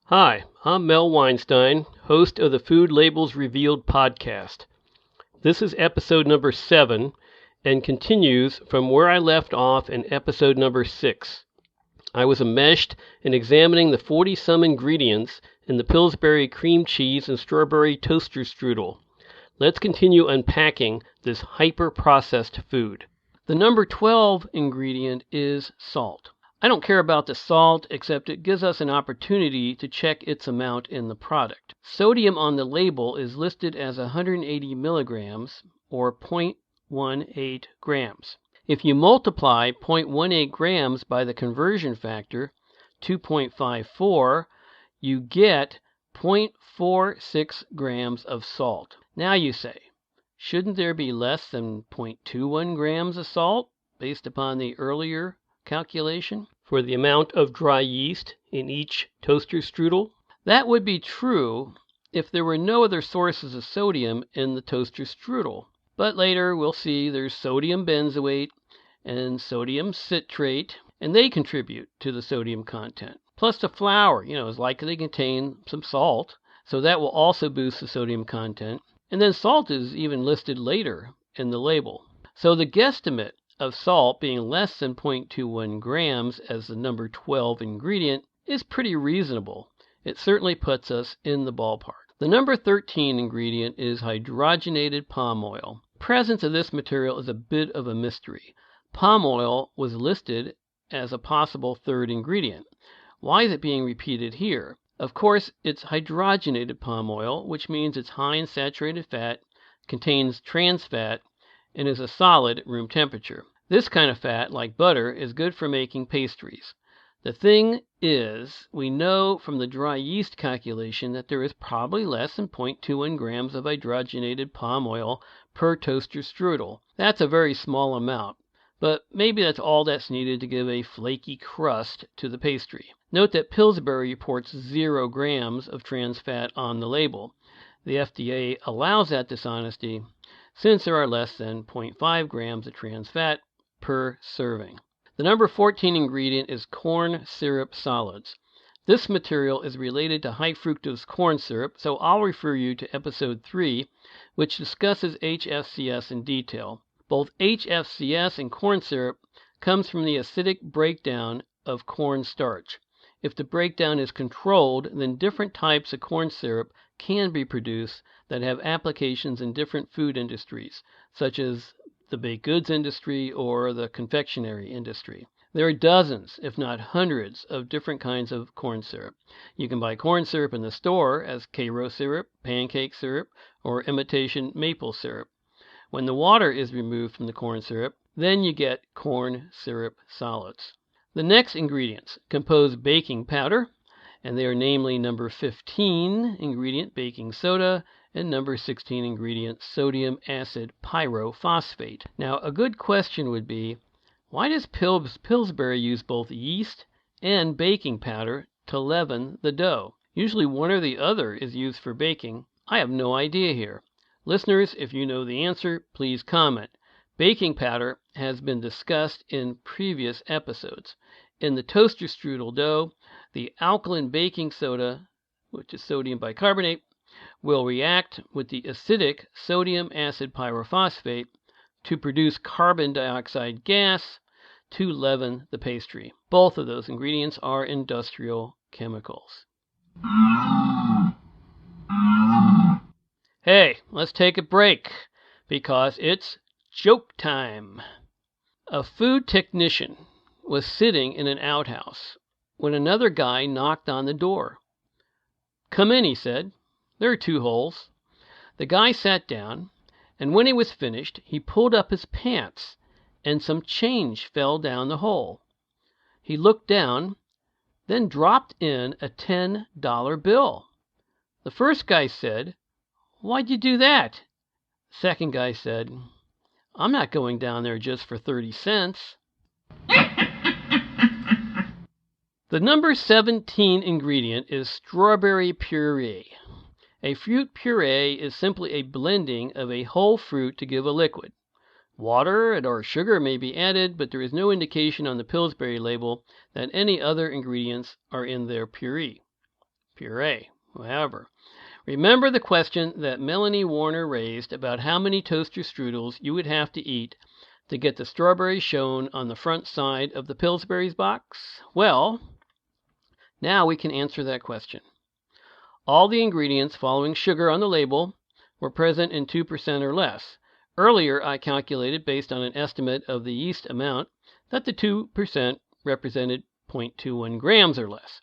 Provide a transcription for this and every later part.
Hi, I'm Mel Weinstein, host of the Food Labels Revealed podcast. This is episode number 7 and continues from where I left off in episode number 6. I was enmeshed in examining the 40-some ingredients in the Pillsbury cream cheese and strawberry toaster strudel. Let's continue unpacking this hyper-processed food. The number 12 ingredient is salt. I don't care about the salt, except it gives us an opportunity to check its amount in the product. Sodium on the label is listed as 180 milligrams, or 0.18 grams. If you multiply 0.18 grams by the conversion factor, 2.54, you get 0.46 grams of salt. Now you say, shouldn't there be less than 0.21 grams of salt, based upon the earlier calculation for the amount of dry yeast in each toaster strudel? That would be true if there were no other sources of sodium in the toaster strudel. But later we'll see there's sodium benzoate and sodium citrate, and they contribute to the sodium content. Plus the flour, is likely to contain some salt, so that will also boost the sodium content. And then salt is even listed later in the label. So the guesstimate of salt being less than 0.21 grams as the number 12 ingredient is pretty reasonable. It certainly puts us in the ballpark. The number 13 ingredient is hydrogenated palm oil. The presence of this material is a bit of a mystery. Palm oil was listed as a possible third ingredient. Why is it being repeated here? Of course, it's hydrogenated palm oil, which means it's high in saturated fat, contains trans fat, and is a solid at room temperature. This kind of fat, like butter, is good for making pastries. The thing is, we know from the dry yeast calculation that there is probably less than 0.21 grams of hydrogenated palm oil per toaster strudel. That's a very small amount, but maybe that's all that's needed to give a flaky crust to the pastry. Note that Pillsbury reports 0 grams of trans fat on the label. The FDA allows that dishonesty since there are less than 0.5 grams of trans fat per serving. The number 14 ingredient is corn syrup solids. This material is related to high fructose corn syrup, so I'll refer you to episode 3, which discusses HFCS in detail. Both HFCS and corn syrup comes from the acidic breakdown of corn starch. If the breakdown is controlled, then different types of corn syrup can be produced that have applications in different food industries, such as the baked goods industry or the confectionery industry. There are dozens, if not hundreds, of different kinds of corn syrup. You can buy corn syrup in the store as Karo syrup, pancake syrup, or imitation maple syrup. When the water is removed from the corn syrup, then you get corn syrup solids. The next ingredients compose baking powder, and they are namely number 15 ingredient baking soda and number 16 ingredient sodium acid pyrophosphate. Now, a good question would be, why does Pillsbury use both yeast and baking powder to leaven the dough? Usually one or the other is used for baking. I have no idea here. Listeners, if you know the answer, please comment. Baking powder has been discussed in previous episodes. In the toaster strudel dough, the alkaline baking soda, which is sodium bicarbonate, will react with the acidic sodium acid pyrophosphate to produce carbon dioxide gas to leaven the pastry. Both of those ingredients are industrial chemicals. Hey, let's take a break because it's joke time. A food technician was sitting in an outhouse when another guy knocked on the door. "Come in," he said. "There are 2 holes." The guy sat down, and when he was finished, he pulled up his pants, and some change fell down the hole. He looked down, then dropped in a $10 bill. The first guy said, "Why'd you do that?" The second guy said, "I'm not going down there just for 30 cents. The number 17 ingredient is strawberry puree. A fruit puree is simply a blending of a whole fruit to give a liquid. Water or sugar may be added, but there is no indication on the Pillsbury label that any other ingredients are in their puree. puree. However, remember the question that Melanie Warner raised about how many toaster strudels you would have to eat to get the strawberries shown on the front side of the Pillsbury's box? Well, now we can answer that question. All the ingredients following sugar on the label were present in 2% or less. Earlier, I calculated, based on an estimate of the yeast amount, that the 2% represented 0.21 grams or less.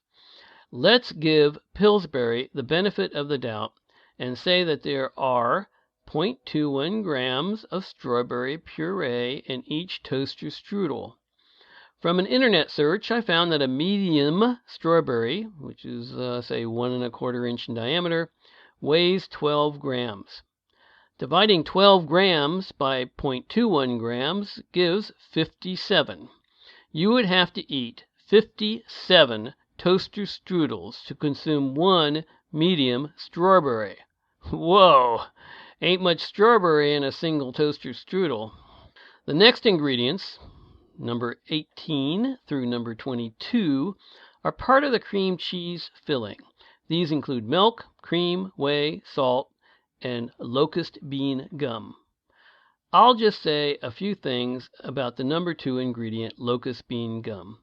Let's give Pillsbury the benefit of the doubt and say that there are 0.21 grams of strawberry puree in each toaster strudel. From an internet search, I found that a medium strawberry, which is, say, 1¼ inch in diameter, weighs 12 grams. Dividing 12 grams by 0.21 grams gives 57. You would have to eat 57 toaster strudels to consume one medium strawberry. Whoa! Ain't much strawberry in a single toaster strudel. The next ingredients, number 18 through number 22, are part of the cream cheese filling. These include milk, cream, whey, salt, and locust bean gum. I'll just say a few things about the number 2 ingredient, locust bean gum.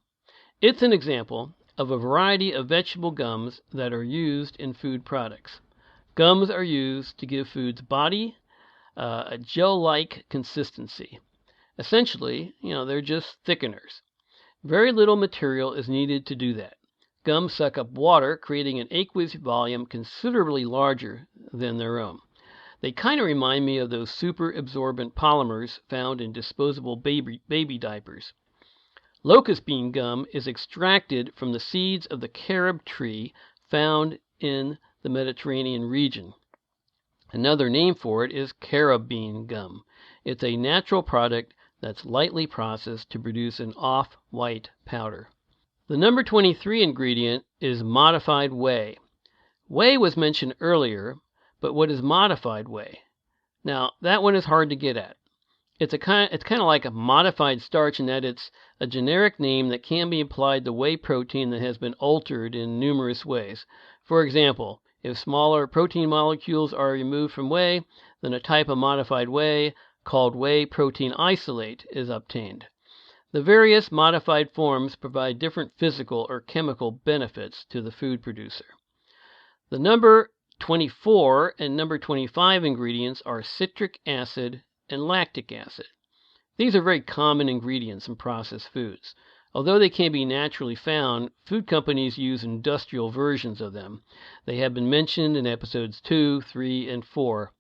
It's an example of a variety of vegetable gums that are used in food products. Gums are used to give food's body a gel-like consistency. Essentially, they're just thickeners. Very little material is needed to do that. Gums suck up water, creating an aqueous volume considerably larger than their own. They kind of remind me of those super absorbent polymers found in disposable baby diapers. Locust bean gum is extracted from the seeds of the carob tree found in the Mediterranean region. Another name for it is carob bean gum. It's a natural product that's lightly processed to produce an off-white powder. The number 23 ingredient is modified whey. Whey was mentioned earlier, but what is modified whey? Now, that one is hard to get at. It's kind of like a modified starch in that it's a generic name that can be applied to whey protein that has been altered in numerous ways. For example, if smaller protein molecules are removed from whey, then a type of modified whey called whey protein isolate is obtained. The various modified forms provide different physical or chemical benefits to the food producer. The number 24 and number 25 ingredients are citric acid and lactic acid. These are very common ingredients in processed foods. Although they can be naturally found, food companies use industrial versions of them. They have been mentioned in episodes 2, 3, and 4.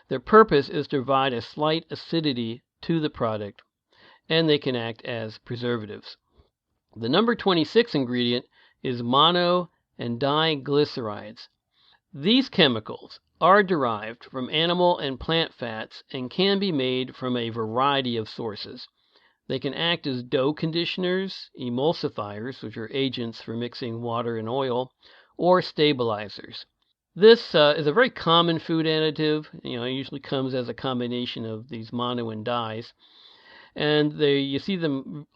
Their purpose is to provide a slight acidity to the product, and they can act as preservatives. The number 26 ingredient is mono and diglycerides. These chemicals are derived from animal and plant fats and can be made from a variety of sources. They can act as dough conditioners, emulsifiers, which are agents for mixing water and oil, or stabilizers. This is a very common food additive. It usually comes as a combination of these mono and dis, and you see them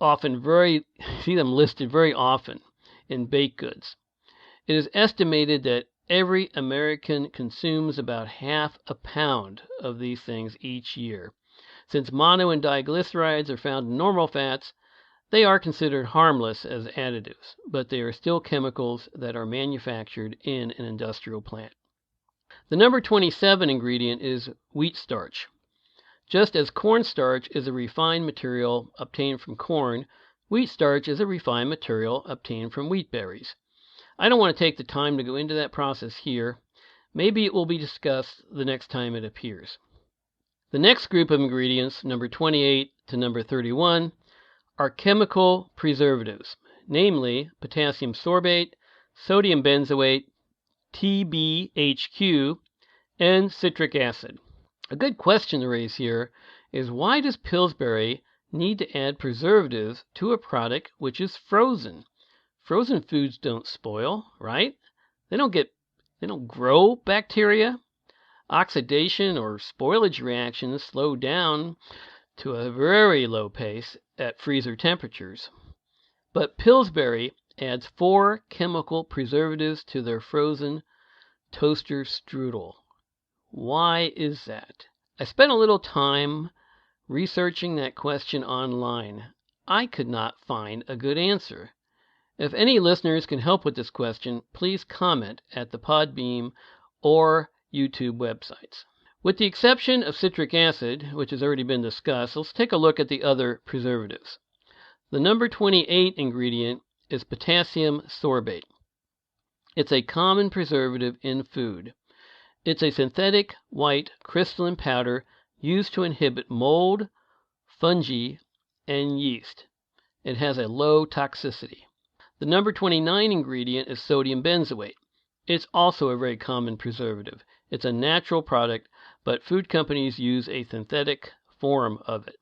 listed very often in baked goods. It is estimated that every American consumes about half a pound of these things each year. Since mono and diglycerides are found in normal fats, they are considered harmless as additives, but they are still chemicals that are manufactured in an industrial plant. The number 27 ingredient is wheat starch. Just as cornstarch is a refined material obtained from corn, wheat starch is a refined material obtained from wheat berries. I don't want to take the time to go into that process here. Maybe it will be discussed the next time it appears. The next group of ingredients, number 28 to number 31, are chemical preservatives, namely potassium sorbate, sodium benzoate, TBHQ, and citric acid. A good question to raise here is, why does Pillsbury need to add preservatives to a product which is frozen? Frozen foods don't spoil, right? They don't grow bacteria. Oxidation or spoilage reactions slow down to a very low pace at freezer temperatures. But Pillsbury adds 4 chemical preservatives to their frozen toaster strudel. Why is that? I spent a little time researching that question online. I could not find a good answer. If any listeners can help with this question, please comment at the Podbeam or YouTube websites. With the exception of citric acid, which has already been discussed, let's take a look at the other preservatives. The number 28 ingredient is potassium sorbate. It's a common preservative in food. It's a synthetic white crystalline powder used to inhibit mold, fungi, and yeast. It has a low toxicity. The number 29 ingredient is sodium benzoate. It's also a very common preservative. It's a natural product, but food companies use a synthetic form of it.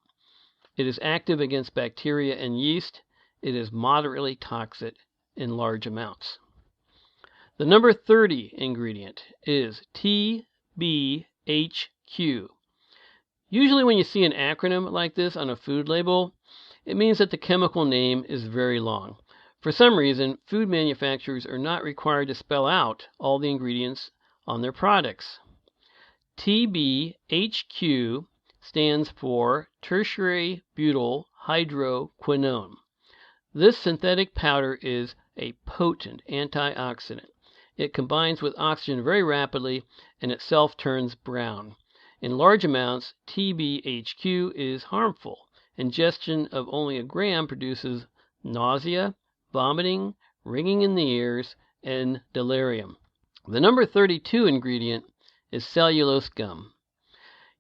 It is active against bacteria and yeast. It is moderately toxic in large amounts. The number 30 ingredient is TBHQ. Usually when you see an acronym like this on a food label, it means that the chemical name is very long. For some reason, food manufacturers are not required to spell out all the ingredients on their products. TBHQ stands for tertiary butyl hydroquinone. This synthetic powder is a potent antioxidant. It combines with oxygen very rapidly and itself turns brown. In large amounts, TBHQ is harmful. Ingestion of only a gram produces nausea, vomiting, ringing in the ears, and delirium. The number 32 ingredient is cellulose gum.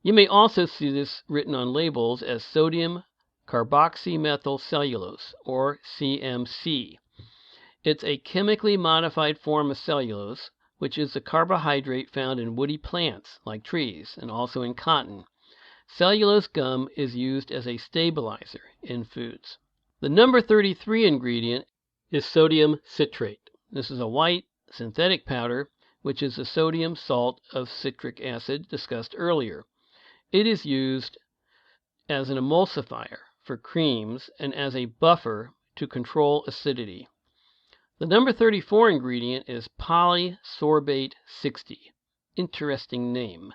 You may also see this written on labels as sodium carboxymethylcellulose, or CMC. It's a chemically modified form of cellulose, which is a carbohydrate found in woody plants, like trees, and also in cotton. Cellulose gum is used as a stabilizer in foods. The number 33 ingredient is sodium citrate. This is a white synthetic powder, which is the sodium salt of citric acid discussed earlier. It is used as an emulsifier for creams and as a buffer to control acidity. The number 34 ingredient is polysorbate 60. Interesting name.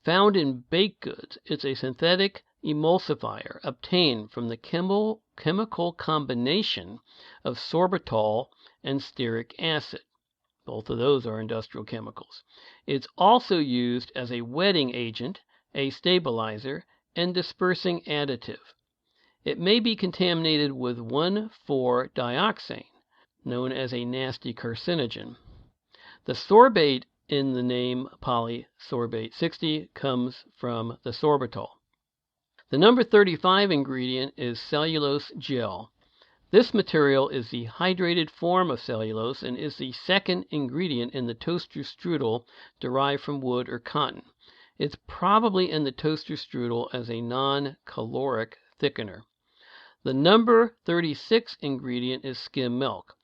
Found in baked goods, it's a synthetic emulsifier obtained from the chemical combination of sorbitol and stearic acid. Both of those are industrial chemicals. It's also used as a wetting agent, a stabilizer, and dispersing additive. It may be contaminated with 1,4-dioxane, known as a nasty carcinogen. The sorbate in the name polysorbate 60 comes from the sorbitol. The number 35 ingredient is cellulose gel. This material is the hydrated form of cellulose and is the second ingredient in the toaster strudel derived from wood or cotton. It's probably in the toaster strudel as a non-caloric thickener. The number 36 ingredient is skim milk.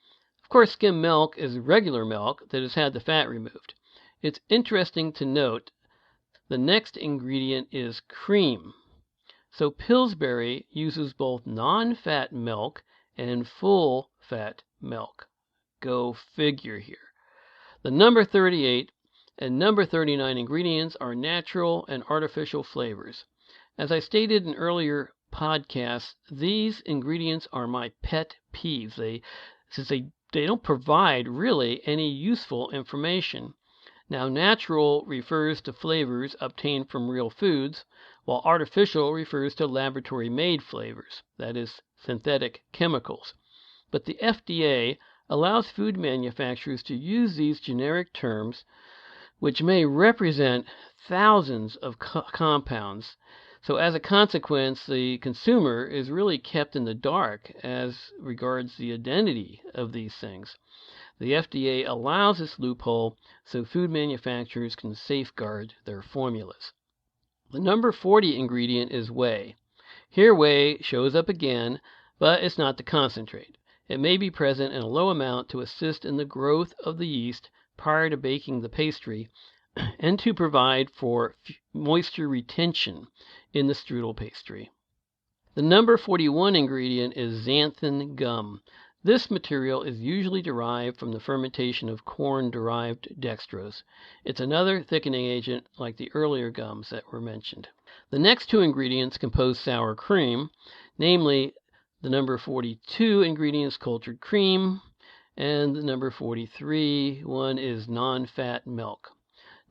Of course, skim milk is regular milk that has had the fat removed. It's interesting to note the next ingredient is cream. So Pillsbury uses both non-fat milk and full-fat milk. Go figure here. The number 38 and number 39 ingredients are natural and artificial flavors. As I stated in earlier podcasts, these ingredients are my pet peeves. Since they don't provide really any useful information. Now, natural refers to flavors obtained from real foods, while artificial refers to laboratory-made flavors, that is, synthetic chemicals. But the FDA allows food manufacturers to use these generic terms, which may represent thousands of compounds. So as a consequence, the consumer is really kept in the dark as regards the identity of these things. The FDA allows this loophole so food manufacturers can safeguard their formulas. The number 40 ingredient is whey. Here whey shows up again, but it's not the concentrate. It may be present in a low amount to assist in the growth of the yeast prior to baking the pastry and to provide for moisture retention in the strudel pastry. The number 41 ingredient is xanthan gum. This material is usually derived from the fermentation of corn-derived dextrose. It's another thickening agent like the earlier gums that were mentioned. The next two ingredients compose sour cream, namely the number 42 ingredient is cultured cream, and the number 43 one is non-fat milk.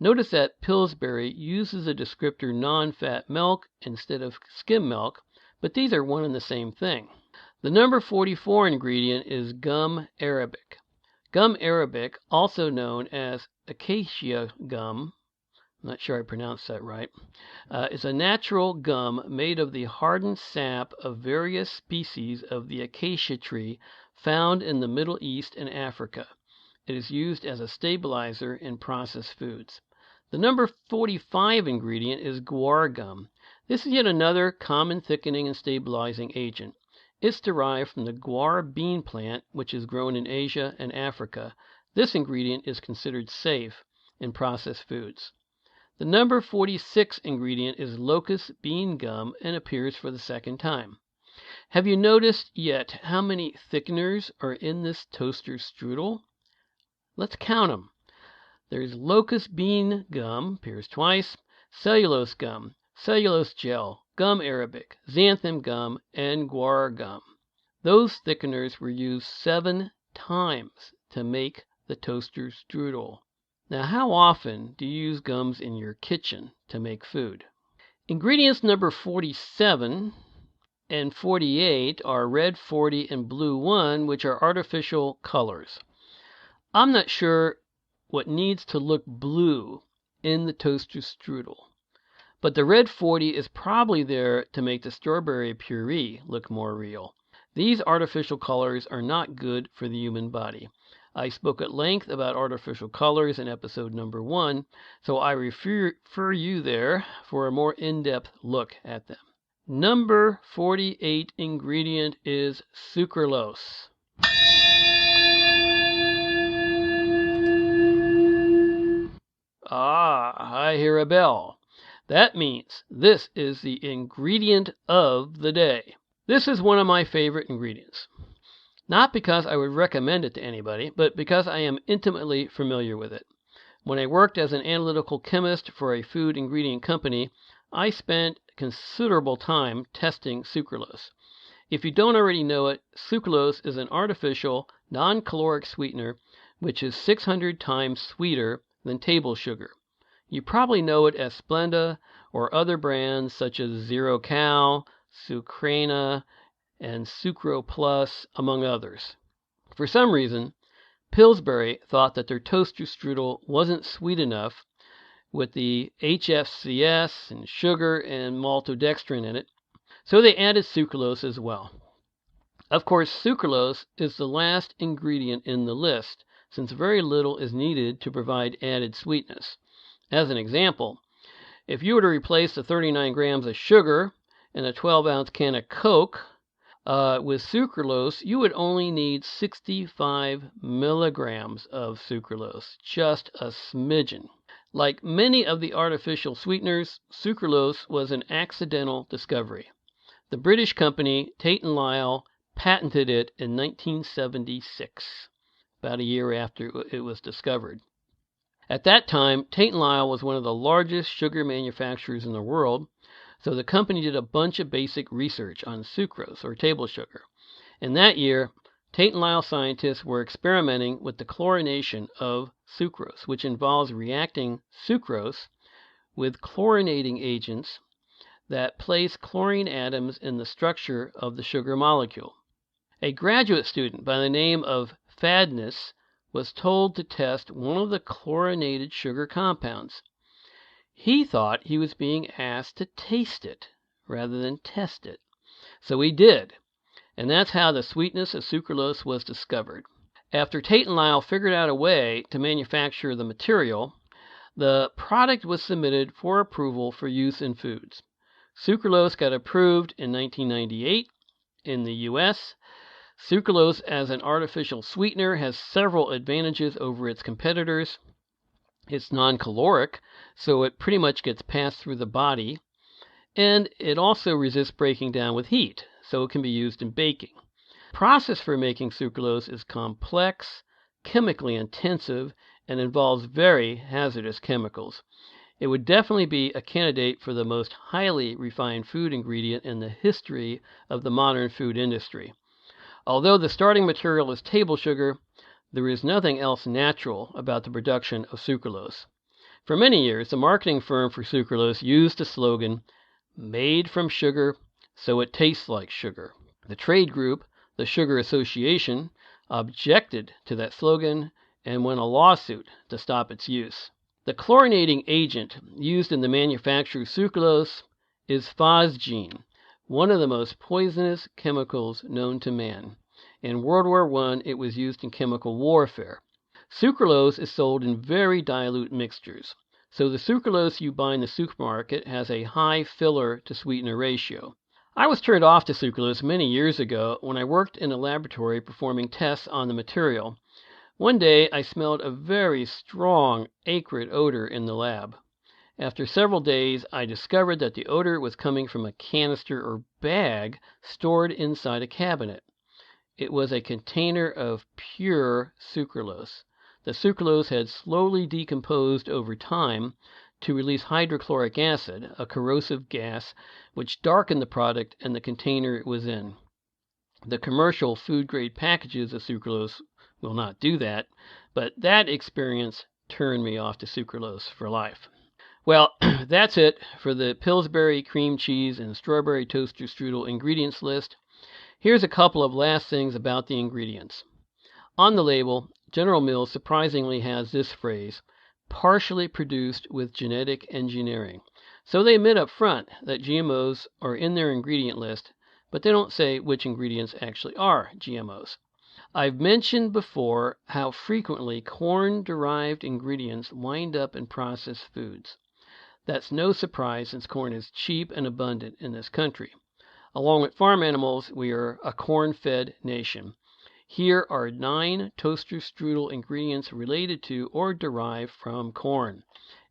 Notice that Pillsbury uses the descriptor non-fat milk instead of skim milk, but these are one and the same thing. The number 44 ingredient is gum arabic. Gum arabic, also known as acacia gum, I'm not sure I pronounced that right, is a natural gum made of the hardened sap of various species of the acacia tree found in the Middle East and Africa. It is used as a stabilizer in processed foods. The number 45 ingredient is guar gum. This is yet another common thickening and stabilizing agent. It's derived from the guar bean plant, which is grown in Asia and Africa. This ingredient is considered safe in processed foods. The number 46 ingredient is locust bean gum and appears for the second time. Have you noticed yet how many thickeners are in this toaster strudel? Let's count them. There's locust bean gum, appears twice, cellulose gum, cellulose gel, gum arabic, xanthan gum, and guar gum. Those thickeners were used 7 times to make the toaster strudel. Now, how often do you use gums in your kitchen to make food? Ingredients number 47 and 48 are red 40 and blue 1, which are artificial colors. I'm not sure what needs to look blue in the toaster strudel, but the red 40 is probably there to make the strawberry puree look more real. These artificial colors are not good for the human body. I spoke at length about artificial colors in episode number 1, so I refer you there for a more in-depth look at them. Number 48 ingredient is sucralose. I hear a bell. That means this is the ingredient of the day. This is one of my favorite ingredients. Not because I would recommend it to anybody, but because I am intimately familiar with it. When I worked as an analytical chemist for a food ingredient company, I spent considerable time testing sucralose. If you don't already know it, sucralose is an artificial, non-caloric sweetener which is 600 times sweeter than table sugar. You probably know it as Splenda or other brands such as Zero Cal, Sucrana, and Sucro Plus, among others. For some reason, Pillsbury thought that their toaster strudel wasn't sweet enough with the HFCS and sugar and maltodextrin in it, so they added sucralose as well. Of course, sucralose is the last ingredient in the list, since very little is needed to provide added sweetness. As an example, if you were to replace the 39 grams of sugar in a 12-ounce can of Coke with sucralose, you would only need 65 milligrams of sucralose, just a smidgen. Like many of the artificial sweeteners, sucralose was an accidental discovery. The British company Tate & Lyle patented it in 1976, about a year after it was discovered. At that time, Tate & Lyle was one of the largest sugar manufacturers in the world, so the company did a bunch of basic research on sucrose, or table sugar. In that year, Tate & Lyle scientists were experimenting with the chlorination of sucrose, which involves reacting sucrose with chlorinating agents that place chlorine atoms in the structure of the sugar molecule. A graduate student by the name of Fadness was told to test one of the chlorinated sugar compounds. He thought he was being asked to taste it rather than test it. So he did, and that's how the sweetness of sucralose was discovered. After Tate & Lyle figured out a way to manufacture the material, the product was submitted for approval for use in foods. Sucralose got approved in 1998 in the U.S. Sucralose as an artificial sweetener has several advantages over its competitors. It's non-caloric, so it pretty much gets passed through the body, and it also resists breaking down with heat, so it can be used in baking. Process for making sucralose is complex, chemically intensive, and involves very hazardous chemicals. It would definitely be a candidate for the most highly refined food ingredient in the history of the modern food industry. Although the starting material is table sugar, there is nothing else natural about the production of sucralose. For many years, the marketing firm for sucralose used the slogan, "Made from sugar, so it tastes like sugar." The trade group, the Sugar Association, objected to that slogan and won a lawsuit to stop its use. The chlorinating agent used in the manufacture of sucralose is phosgene, one of the most poisonous chemicals known to man. In World War I, it was used in chemical warfare. Sucralose is sold in very dilute mixtures, so the sucralose you buy in the supermarket has a high filler to sweetener ratio. I was turned off to sucralose many years ago when I worked in a laboratory performing tests on the material. One day I smelled a very strong, acrid odor in the lab. After several days, I discovered that the odor was coming from a canister or bag stored inside a cabinet. It was a container of pure sucralose. The sucralose had slowly decomposed over time to release hydrochloric acid, a corrosive gas, which darkened the product and the container it was in. The commercial food-grade packages of sucralose will not do that, but that experience turned me off to sucralose for life. Well, that's it for the Pillsbury cream cheese and strawberry toaster strudel ingredients list. Here's a couple of last things about the ingredients. On the label, General Mills surprisingly has this phrase, "partially produced with genetic engineering." So they admit up front that GMOs are in their ingredient list, but they don't say which ingredients actually are GMOs. I've mentioned before how frequently corn-derived ingredients wind up in processed foods. That's no surprise since corn is cheap and abundant in this country. Along with farm animals, we are a corn-fed nation. Here are 9 toaster strudel ingredients related to or derived from corn.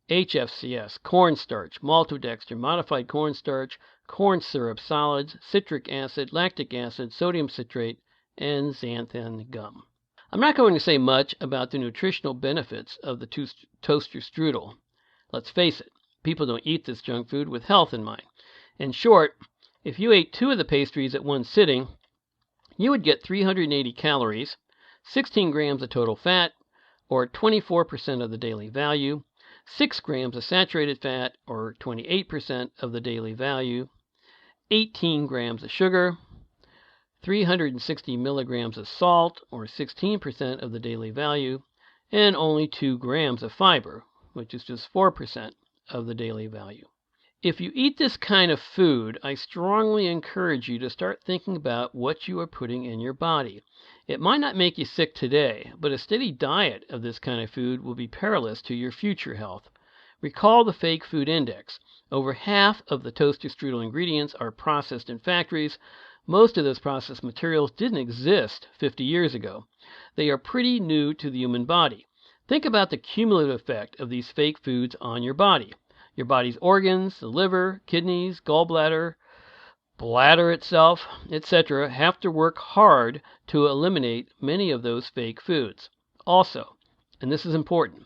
HFCS, cornstarch, maltodextrin, modified cornstarch, corn syrup, solids, citric acid, lactic acid, sodium citrate, and xanthan gum. I'm not going to say much about the nutritional benefits of the toaster strudel. Let's face it, people don't eat this junk food with health in mind. In short, if you ate 2 of the pastries at one sitting, you would get 380 calories, 16 grams of total fat, or 24% of the daily value, 6 grams of saturated fat, or 28% of the daily value, 18 grams of sugar, 360 milligrams of salt, or 16% of the daily value, and only 2 grams of fiber, which is just 4% of the daily value. If you eat this kind of food, I strongly encourage you to start thinking about what you are putting in your body. It might not make you sick today, but a steady diet of this kind of food will be perilous to your future health. Recall the fake food index. Over half of the toaster strudel ingredients are processed in factories. Most of those processed materials didn't exist 50 years ago. They are pretty new to the human body. Think about the cumulative effect of these fake foods on your body. Your body's organs, the liver, kidneys, gallbladder, bladder itself, etc. have to work hard to eliminate many of those fake foods. Also, and this is important,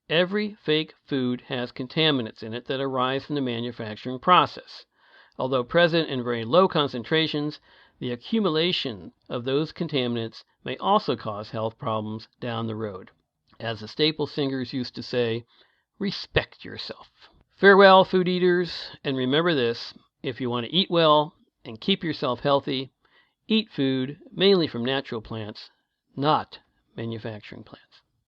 every fake food has contaminants in it that arise from the manufacturing process. Although present in very low concentrations, the accumulation of those contaminants may also cause health problems down the road. As the staple singers used to say, respect yourself. Farewell, food eaters, and remember this, if you want to eat well and keep yourself healthy, eat food mainly from natural plants, not manufacturing plants.